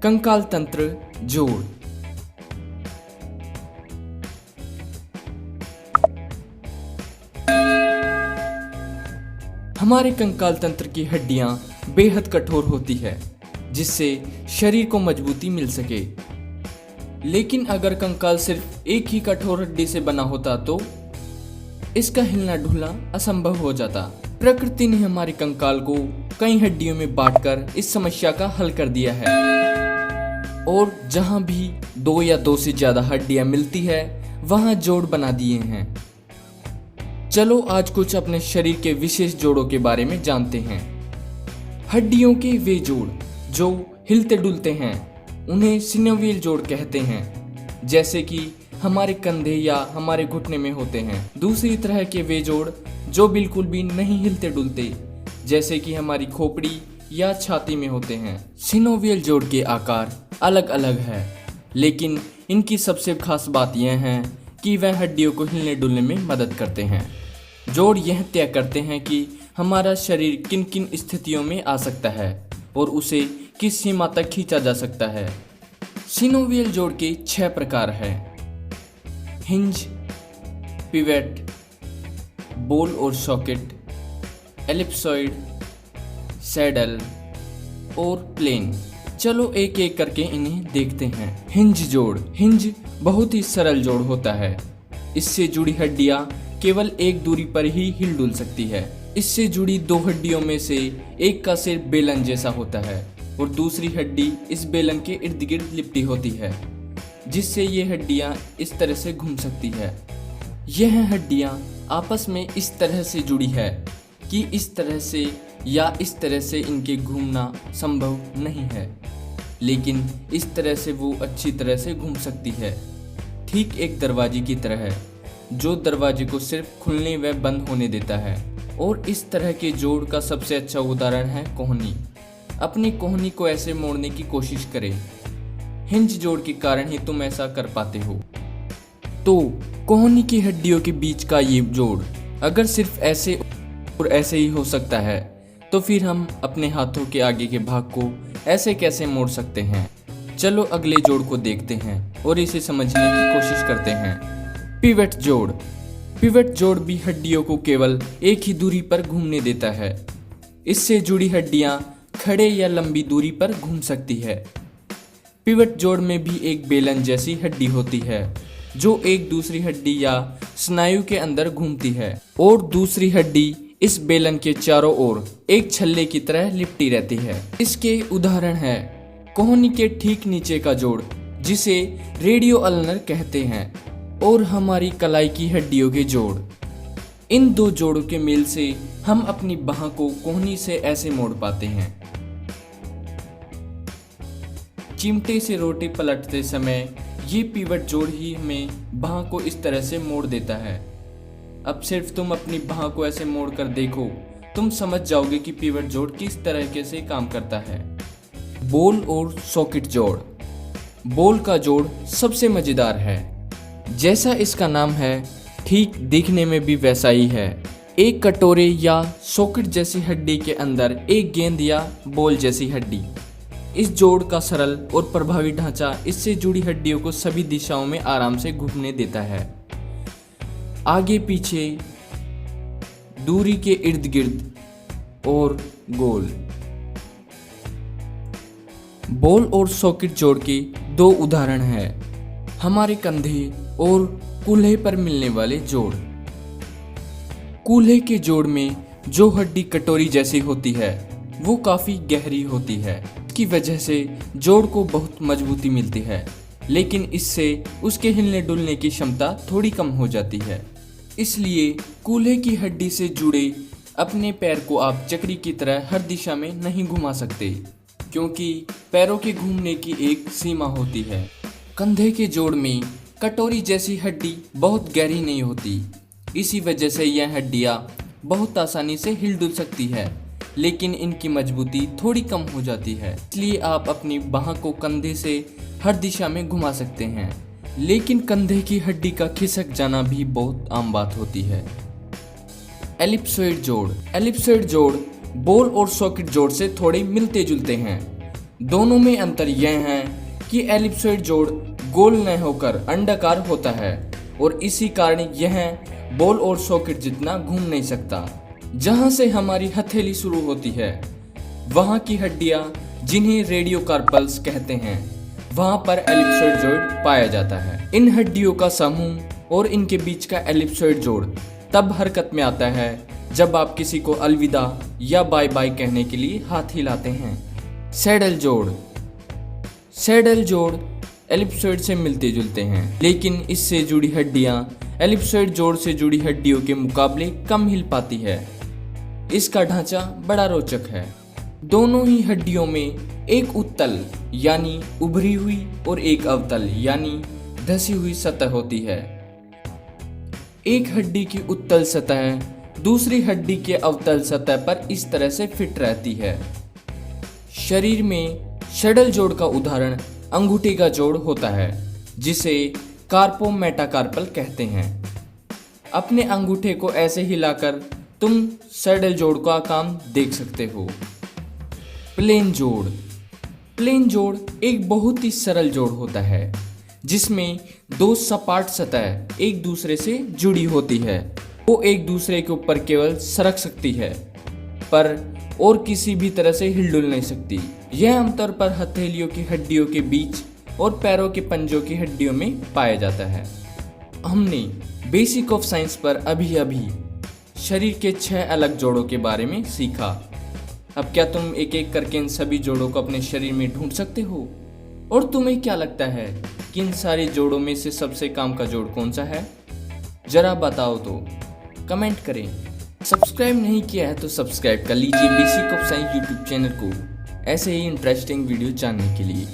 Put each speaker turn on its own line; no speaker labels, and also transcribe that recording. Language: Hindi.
कंकाल तंत्र जोड़। हमारे कंकाल तंत्र की हड्डियां बेहद कठोर होती है, जिससे शरीर को मजबूती मिल सके। लेकिन अगर कंकाल सिर्फ एक ही कठोर हड्डी से बना होता तो इसका हिलना डुलना असंभव हो जाता। प्रकृति ने हमारे कंकाल को कई हड्डियों में बांटकर इस समस्या का हल कर दिया है, और जहां भी 2 या 2 से ज्यादा हड्डियां मिलती है वहां जोड़ बना दिए हैं। चलो आज कुछ अपने शरीर के विशेष जोड़ों के बारे में जानते हैं। हड्डियों के वे जोड़ जो हिलते डुलते हैं उन्हें सिनोवियल जोड़ कहते हैं, जैसे कि हमारे कंधे या हमारे घुटने में होते हैं। दूसरी तरह के वे जोड़ जो बिल्कुल भी नहीं हिलते डुलते, जैसे कि हमारी खोपड़ी या छाती में होते हैं। सिनोवियल जोड़ के आकार अलग अलग है, लेकिन इनकी सबसे खास बात यह है कि वह हड्डियों को हिलने डुलने में मदद करते हैं। जोड़ यह तय करते हैं कि हमारा शरीर किन किन स्थितियों में आ सकता है और उसे किस सीमा तक खींचा जा सकता है। सिनोवियल जोड़ के 6 प्रकार हैं: हिंज, पिवेट, बॉल और सॉकेट, एलिप्सॉइड, सैडल और प्लेन। चलो एक एक करके इन्हें देखते हैं। हिंज जोड़। हिंज बहुत ही सरल जोड़ होता है। इससे जुड़ी हड्डियां केवल एक दूरी पर ही हिल डुल सकती है। इससे जुड़ी 2 हड्डियों में से एक का सिर बेलन जैसा होता है और दूसरी हड्डी इस बेलन के इर्द गिर्द लिपटी होती है, जिससे ये हड्डियां इस तरह से घूम सकती है। यह हड्डियां आपस में इस तरह से जुड़ी है कि इस तरह से या इस तरह से इनके घूमना संभव नहीं है, लेकिन इस तरह से वो अच्छी तरह से घूम सकती है, ठीक एक दरवाजे की तरह, जो दरवाजे को सिर्फ खुलने व बंद होने देता है। और इस तरह के जोड़ का सबसे अच्छा उदाहरण है कोहनी। अपनी कोहनी को ऐसे मोड़ने की कोशिश करें। हिंज जोड़ के कारण ही तुम ऐसा कर पाते हो। तो कोहनी की हड्डियों के बीच का ये जोड़ अगर सिर्फ ऐसे और ऐसे ही हो सकता है, तो फिर हम अपने हाथों के आगे के भाग को ऐसे कैसे मोड़ सकते हैं। चलो अगले जोड़ को देखते हैं और इसे समझने की कोशिश करते हैं। पिवट जोड़। पिवट जोड़ भी हड्डियों को केवल एक ही दूरी पर घूमने देता है। इससे जुड़ी हड्डियां खड़े या लंबी दूरी पर घूम सकती है। पिवट जोड़ में भी एक बेलन जैसी हड्डी होती है, जो एक दूसरी हड्डी या स्नायु के अंदर घूमती है, और दूसरी हड्डी इस बेलन के चारों ओर एक छल्ले की तरह लिपटी रहती है। इसके उदाहरण है कोहनी के ठीक नीचे का जोड़, जिसे रेडियो अल्नर कहते हैं, और हमारी कलाई की हड्डियों के जोड़। इन 2 जोड़ों के मेल से हम अपनी बाह को कोहनी से ऐसे मोड़ पाते हैं। चिमटे से रोटी पलटते समय ये पिवट जोड़ ही हमें बाह को इस तरह से मोड़ देता है। अब सिर्फ तुम अपनी बाह को ऐसे मोड़ कर देखो, तुम समझ जाओगे कि पिवट जोड़ किस तरीके से काम करता है। बॉल और सॉकेट जोड़। बॉल का जोड़ सबसे मजेदार है। जैसा इसका नाम है, ठीक दिखने में भी वैसा ही है। एक कटोरे या सॉकेट जैसी हड्डी के अंदर एक गेंद या बॉल जैसी हड्डी। इस जोड़ का सरल और प्रभावी ढांचा इससे जुड़ी हड्डियों को सभी दिशाओं में आराम से घूमने देता है। आगे पीछे, दूरी के इर्द गिर्द और गोल। बॉल और सॉकेट जोड़ के 2 उदाहरण हैं: हमारे कंधे और कूल्हे पर मिलने वाले जोड़। कूल्हे के जोड़ में जो हड्डी कटोरी जैसी होती है वो काफी गहरी होती है। इसकी वजह से जोड़ को बहुत मजबूती मिलती है, लेकिन इससे उसके हिलने डुलने की क्षमता थोड़ी कम हो जाती है। इसलिए कूल्हे की हड्डी से जुड़े अपने पैर को आप चक्री की तरह हर दिशा में नहीं घुमा सकते, क्योंकि पैरों के घूमने की एक सीमा होती है। कंधे के जोड़ में कटोरी जैसी हड्डी बहुत गहरी नहीं होती, इसी वजह से यह हड्डियां बहुत आसानी से हिल डुल सकती है, लेकिन इनकी मजबूती थोड़ी कम हो जाती है। इसलिए आप अपनी बाह को कंधे से हर दिशा में घुमा सकते हैं, लेकिन कंधे की हड्डी का खिसक जाना भी बहुत आम बात होती है। एलिप्सॉइड जोड़। एलिप्सॉइड जोड़ बॉल और सॉकेट जोड़ से थोड़े मिलते जुलते हैं। दोनों में अंतर यह है कि एलिप्सॉइड जोड़ गोल न होकर अंडाकार होता है और इसी कारण यह बॉल और सॉकेट जितना घूम नहीं सकता। जहां से हमारी हथेली शुरू होती है वहां की हड्डियां जिन्हें रेडियो कार्पल्स कहते हैं वहां पर एलिप्सॉइड जोड़ पाया जाता है। इन हड्डियों का समूह और इनके बीच का एलिप्सॉइड जोड़ तब हरकत में आता है जब आप किसी को अलविदा या बाय बाय कहने के लिए हाथ हिलाते हैं। सैडल जोड़। सैडल जोड़ एलिप्सॉइड से मिलते जुलते हैं, लेकिन इससे जुड़ी हड्डियां एलिप्सॉइड जोड़ से जुड़ी हड्डियों के मुकाबले कम हिल पाती है। इसका ढांचा बड़ा रोचक है। दोनों ही हड्डियों में एक उत्तल यानी उभरी हुई और एक अवतल यानी धसी हुई सतह होती है। एक हड्डी की उत्तल सतह दूसरी हड्डी के अवतल सतह पर इस तरह से फिट रहती है। शरीर में सैडल जोड़ का उदाहरण अंगूठे का जोड़ होता है जिसे कार्पो मेटाकार्पल कहते हैं। अपने अंगूठे को ऐसे हिलाकर तुम सैडल जोड़ का काम देख सकते हो। प्लेन जोड़। प्लेन जोड़ एक बहुत ही सरल जोड़ होता है जिसमें दो सपाट सतह एक दूसरे से जुड़ी होती है। वो एक दूसरे के ऊपर केवल सरक सकती है पर और किसी भी तरह से हिलडुल नहीं सकती। यह आमतौर पर हथेलियों की हड्डियों के बीच और पैरों के पंजों की हड्डियों में पाया जाता है। हमने बेसिक ऑफ साइंस पर अभी शरीर के 6 अलग जोड़ों के बारे में सीखा। अब क्या तुम एक एक करके इन सभी जोड़ों को अपने शरीर में ढूंढ सकते हो? और तुम्हें क्या लगता है कि इन सारे जोड़ों में से सबसे काम का जोड़ कौन सा है? जरा बताओ तो कमेंट करें। सब्सक्राइब नहीं किया है तो सब्सक्राइब कर लीजिए basic of science YouTube channel को ऐसे ही इंटरेस्टिंग वीडियो जानने के लिए।